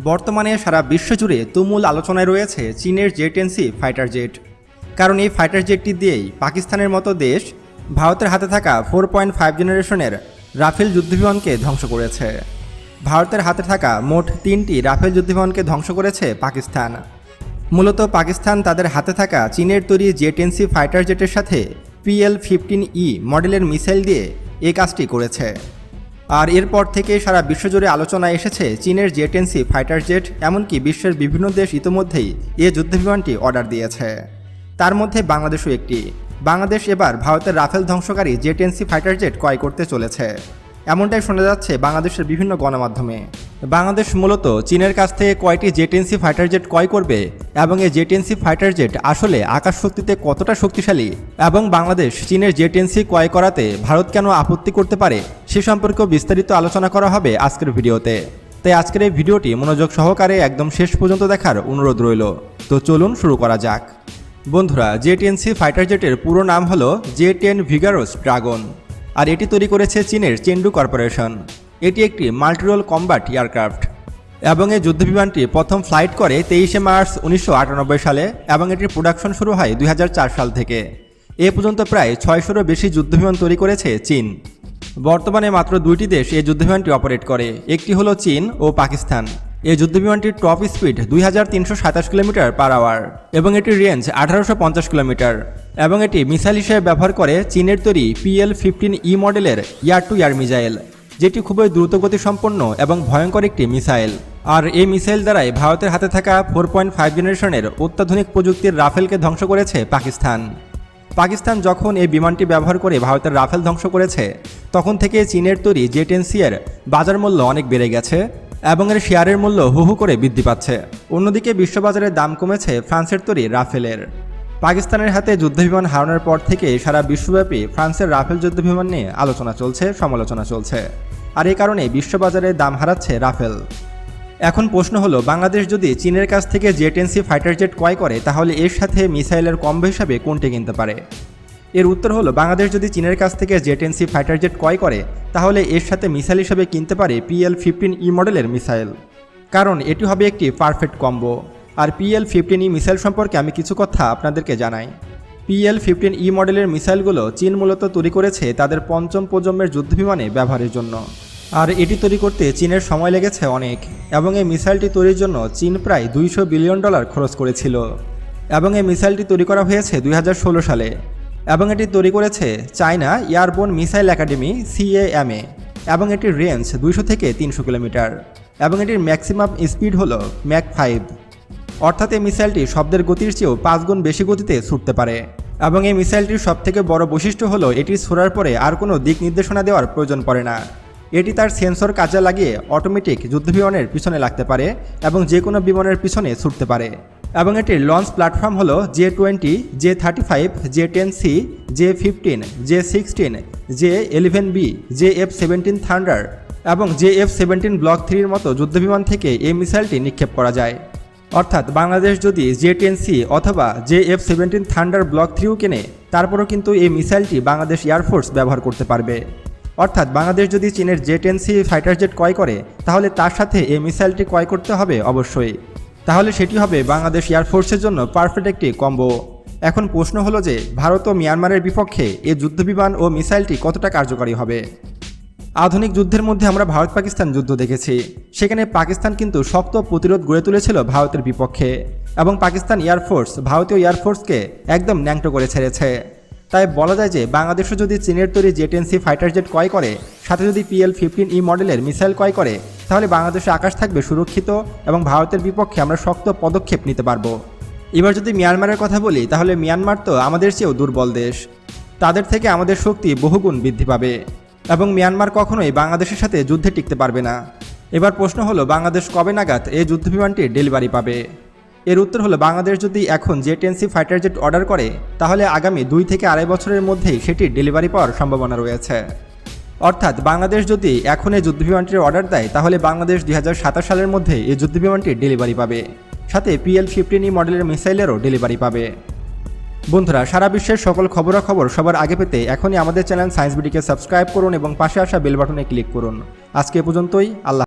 বর্তমানে সারা বিশ্বজুড়ে তুমুল আলোচনায় রয়েছে চীনের জে-10C ফাইটার জেট। কারণ এই ফাইটার জেটটি দিয়েই পাকিস্তানের মতো দেশ ভারতের হাতে থাকা 4.5 জেনারেশনের রাফেল যুদ্ধবিমানকে ধ্বংস করেছে। ভারতের হাতে থাকা মোট 3টি রাফেল যুদ্ধবিমানকে ধ্বংস করেছে পাকিস্তান। মূলত পাকিস্তান তাদের হাতে থাকা চীনের তৈরি জে-10C ফাইটার জেটের সাথে PL-15E মডেলের মিসাইল দিয়ে এই কাজটি করেছে। আর এরপর থেকে সারা বিশ্বজুড়ে আলোচনায় এসেছে চীনের জে-10C ফাইটার জেট। এমনকি বিশ্বের বিভিন্ন দেশ ইতোমধ্যেই এই যুদ্ধবিমানটি অর্ডার দিয়েছে, তার মধ্যে বাংলাদেশও একটি। বাংলাদেশ এবার ভারতের রাফেল ধ্বংসকারী জে-10C ফাইটার জেট ক্রয় করতে চলেছে, এমনটাই শোনা যাচ্ছে বাংলাদেশের বিভিন্ন গণমাধ্যমে। বাংলাদেশ মূলত চীনের কাছ থেকে কয়টি জে-10C ফাইটার জেট ক্রয় করবে এবং এই জে-10C ফাইটার জেট আসলে আকাশ শক্তিতে কতটা শক্তিশালী এবং বাংলাদেশ চীনের জে-10C ক্রয় করাতে ভারত কেন আপত্তি করতে পারে সে সম্পর্কেও বিস্তারিত আলোচনা করা হবে আজকের ভিডিওতে। তাই আজকের এই ভিডিওটি মনোযোগ সহকারে একদম শেষ পর্যন্ত দেখার অনুরোধ রইল। তো চলুন শুরু করা যাক। বন্ধুরা, জে-10C ফাইটার জেটের পুরো নাম হলো জে-10 ভিগারোস ড্রাগন, আর এটি তৈরি করেছে চীনের চেন্ডু কর্পোরেশন। এটি একটি মাল্টিরোল কম্ব্যাট এয়ারক্রাফট এবং এই যুদ্ধবিমানটি প্রথম ফ্লাইট করে 23শে মার্চ 1998 সালে এবং এটির প্রোডাকশন শুরু হয় 2004 সাল থেকে। এ পর্যন্ত প্রায় 600-রও বেশি যুদ্ধবিমান তৈরি করেছে চীন। বর্তমানে মাত্র 2টি দেশ এই যুদ্ধবিমানটি অপারেট করে, একটি হলো চীন ও পাকিস্তান। এই যুদ্ধবিমানটির top speed 2327 kilometre per hour এবং এটির রেঞ্জ 1850 কিলোমিটার এবং এটি মিসাইল হিসেবে ব্যবহার করে চীনের তৈরি PL-15E মডেলের এয়ার টু এয়ার মিসাইল, যেটি খুবই দ্রুতগতি সম্পন্ন এবং ভয়ঙ্কর একটি মিসাইল। আর এই মিসাইল দ্বারাই ভারতের হাতে থাকা 4.5 জেনারেশনের অত্যাধুনিক প্রযুক্তির রাফেলকে ধ্বংস করেছে পাকিস্তান যখন এই বিমানটি ব্যবহার করে ভারতের রাফেল ধ্বংস করেছে, তখন থেকে চীনের তৈরি জে-10C এর বাজার মূল্য অনেক বেড়ে গেছে এবং এর শেয়ারের মূল্য হু করে বৃদ্ধি পাচ্ছে। অন্যদিকে বিশ্ববাজারে দাম কমেছে ফ্রান্সের তৈরি রাফেলের। পাকিস্তানের হাতে যুদ্ধবিমান হারানোর পর থেকে সারা বিশ্বব্যাপী ফ্রান্সের রাফেল যুদ্ধবিমান নিয়ে আলোচনা চলছে, সমালোচনা চলছে, আর এই কারণে বিশ্ববাজারে দাম হারাচ্ছে রাফেল। এখন প্রশ্ন হলো, বাংলাদেশ যদি চীনের কাছ থেকে জে-10C ফাইটার জেট ক্রয় করে তাহলে এর সাথে মিসাইলের কম্বো হিসাবে কোনটি কিনতে পারে? এর উত্তর হলো, বাংলাদেশ যদি চীনের কাছ থেকে জে-10C ফাইটার জেট ক্রয় করে তাহলে এর সাথে মিসাইল হিসাবে কিনতে পারে PL-15E মডেলের মিসাইল, কারণ এটি হবে একটি পারফেক্ট কম্বো। আর PL-15E মিসাইল সম্পর্কে আমি কিছু কথা আপনাদেরকে জানাই। PL-15E মডেলের মিসাইলগুলো চীন মূলত তৈরি করেছে তাদের 5ম প্রজন্মের যুদ্ধবিমানে ব্যবহারের জন্য, আর এটি তৈরি করতে চীনের সময় লেগেছে অনেক এবং এই মিসাইলটি তৈরির জন্য চীন প্রায় $200 বিলিয়ন খরচ করেছিল এবং এই মিসাইলটি তৈরি করা হয়েছে 2016 সালে এবং এটি তৈরি করেছে China airborne missile academy CAMA এবং এটির রেঞ্জ 200 থেকে 300 কিলোমিটার এবং এটির ম্যাক্সিমাম স্পিড হলো ম্যাক 5, অর্থাৎ এই মিসাইলটি শব্দের গতির চেয়েও 5 গুণ বেশি গতিতে ছুটতে পারে এবং এই মিসাইলটির সবথেকে বড় বৈশিষ্ট্য হলো এটি ছোড়ার পরে আর কোনো দিক নির্দেশনা দেওয়ার প্রয়োজন পড়ে না। এটি তার সেন্সর কাজে লাগিয়ে অটোমেটিক যুদ্ধবিমানের পিছনে লাগতে পারে এবং যে কোনো বিমানের পিছনে ছুটতে পারে এবং এটির লঞ্চ প্ল্যাটফর্ম হলো J-20, J-35, J-10C, J-15, J-16, J-11B, JF-17 thunder এবং JF-17 ব্লক 3 এর মতো যুদ্ধবিমান থেকে এই মিসাইলটি নিক্ষেপ করা যায়। অর্থাৎ বাংলাদেশ যদি J-10C অথবা JF-17 থান্ডার ব্লক 3ও কেনে, তারপরও কিন্তু এই মিসাইলটি বাংলাদেশ এয়ারফোর্স ব্যবহার করতে পারবে। অর্থাৎ বাংলাদেশ যদি চীনের J-10C ফাইটার জেট ক্রয় করে তাহলে তার সাথে এই মিসাইলটি ক্রয় করতে হবে অবশ্যই, তাহলে সেটি হবে বাংলাদেশ এয়ারফোর্সের জন্য পারফেক্ট একটি কম্বো। এখন প্রশ্ন হলো যে ভারত ও মিয়ানমারের বিপক্ষে এই যুদ্ধবিমান ও মিসাইলটি কতটা কার্যকারী হবে? আধুনিক যুদ্ধের মধ্যে আমরা ভারত পাকিস্তান যুদ্ধ দেখেছি, সেখানে পাকিস্তান কিন্তু শক্ত প্রতিরোধ গড়ে তুলেছিল ভারতের বিপক্ষে এবং পাকিস্তান এয়ারফোর্স ভারতীয় এয়ারফোর্সকে একদম ন্যাংটো করে ছেড়েছে। তাই বলা যায় যে বাংলাদেশও যদি চীনের তৈরি জে-10C ফাইটার জেট ক্রয় করে, সাথে যদি PL-15E মডেলের মিসাইল ক্রয় করে, তাহলে বাংলাদেশে আকাশ থাকবে সুরক্ষিত এবং ভারতের বিপক্ষে আমরা শক্ত পদক্ষেপ নিতে পারবো। এবার যদি মিয়ানমারের কথা বলি, তাহলে মিয়ানমার তো আমাদের চেয়েও দুর্বল দেশ, তাদের থেকে আমাদের শক্তি বহুগুণ বৃদ্ধি পাবে এবং মিয়ানমার কখনোই বাংলাদেশের সাথে যুদ্ধে টিকতে পারবে না। এবার প্রশ্ন হলো, বাংলাদেশ কবে নাগাদ এই যুদ্ধবিমানটির ডেলিভারি পাবে? এর উত্তর হলো, বাংলাদেশ যদি এখন জে-10C ফাইটার জেট অর্ডার করে তাহলে আগামী 2 থেকে 2.5 বছরের মধ্যেই সেটির ডেলিভারি পাওয়ার সম্ভাবনা রয়েছে। অর্থাৎ বাংলাদেশ যদি এখন এই যুদ্ধবিমানটির অর্ডার দেয় তাহলে বাংলাদেশ 2027 সালের মধ্যে এই যুদ্ধবিমানটির ডেলিভারি পাবে, সাথে PL-15E মডেলের মিসাইলেরও ডেলিভারি পাবে। বন্ধুরা, সারা বিশ্বের সকল খবরাখবর সবার আগে পেতে এখনই আমাদের চ্যানেল সায়েন্স বিডিকে সাবস্ক্রাইব করুন এবং পাশে আসা বেল বাটনে ক্লিক করুন। আজকে এ পর্যন্তই। আল্লাহ।